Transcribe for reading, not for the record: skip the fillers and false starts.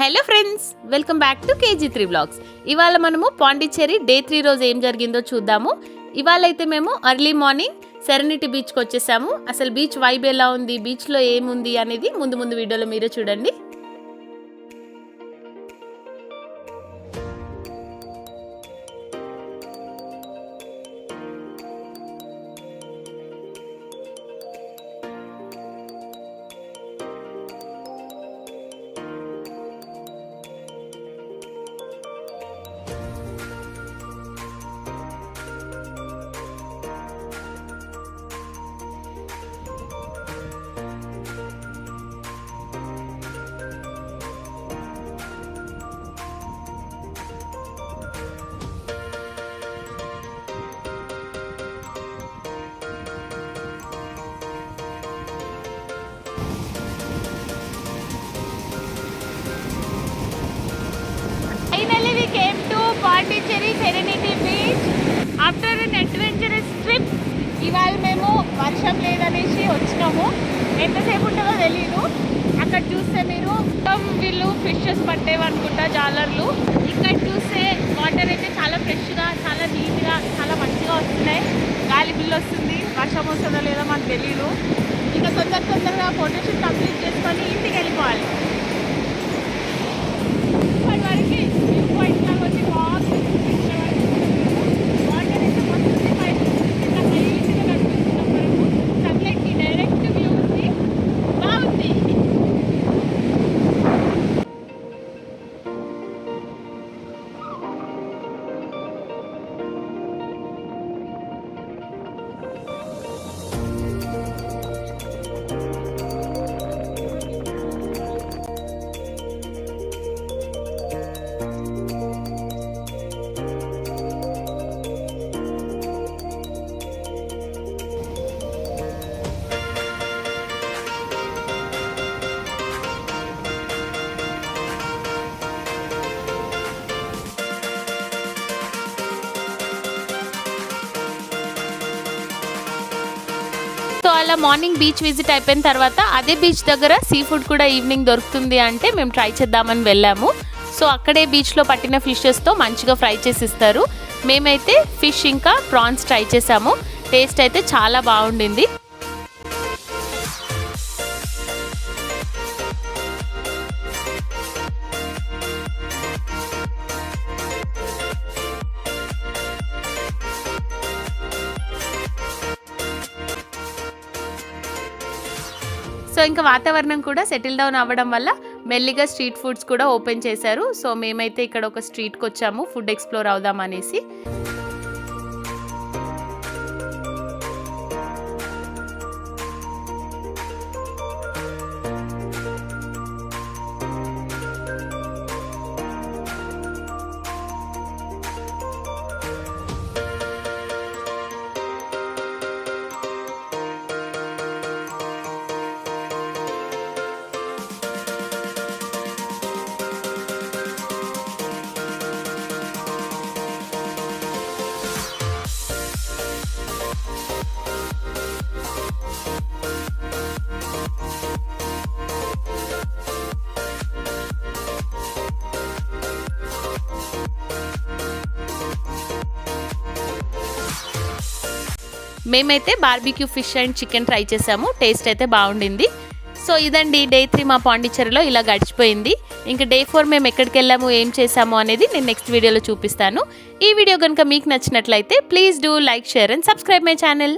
Hello friends, welcome back to KG3 vlogs. ఇవాళ మనము Pondicherry day 3 రోజు ఏం జరిగిందో చూద్దాము. ఇవాళ అయితే మేము ఎర్లీ మార్నింగ్ సెరెనిటీ బీచ్కి వచ్చేసాము. అసలు బీచ్ వైబ్ ఎలా ఉంది, బీచ్లో ఏముంది అనేది ముందు వీడియోలో మీరే చూడండి. Finally we came to Pondicherry Serenity Beach after an adventurous trip. ఇవాళ మేము వర్షం లేదనేసి వచ్చినాము. ఎంతసేపు ఉంటుందో తెలీదు. అక్కడ చూస్తే మీరు వీళ్ళు ఫిషెస్ పట్టేవనుకుంటా, జాలర్లు. ఇక్కడ చూస్తే వాటర్ అయితే చాలా ఫ్రెష్గా, చాలా నీట్గా, చాలా మంచిగా వస్తున్నాయి. గాలి బిల్లు వస్తుంది. వర్షం వస్తుందో లేదో మనకు తెలీదు. ఇంకా తొందరగా ఫోటోషూట్ కంప్లీట్ చేసుకొని ఇంటికి వెళ్ళిపోవాలి. సో అలా మార్నింగ్ బీచ్ విజిట్ అయిపోయిన తర్వాత అదే బీచ్ దగ్గర సీ ఫుడ్ కూడా ఈవినింగ్ దొరుకుతుంది అంటే మేము ట్రై చేద్దామని వెళ్ళాము. సో అక్కడే బీచ్లో పట్టిన ఫిషెస్తో మంచిగా ఫ్రై చేసి ఇస్తారు. మేమైతే ఫిష్ ఇంకా ప్రాన్స్ ట్రై చేసాము. టేస్ట్ అయితే చాలా బాగుండింది. సో ఇంకా వాతావరణం కూడా సెటిల్ డౌన్ అవ్వడం వల్ల మెల్లిగా స్ట్రీట్ ఫుడ్స్ కూడా ఓపెన్ చేశారు. సో మేమైతే ఇక్కడ ఒక స్ట్రీట్కి వచ్చాము ఫుడ్ ఎక్స్ప్లోర్ అవుదాం అనేసి. మేమైతే barbecue fish and chicken try చేసాము. టేస్ట్ అయితే బాగుండింది. సో ఇదండి డే 3 మా పాండిచ్చేరిలో ఇలా గడిచిపోయింది. ఇంకా డే 4 మేము ఎక్కడికి వెళ్ళాము, ఏం చేసాము అనేది నేను నెక్స్ట్ వీడియోలో చూపిస్తాను. ఈ వీడియో కనుక మీకు నచ్చినట్లయితే please do like, share and subscribe my channel.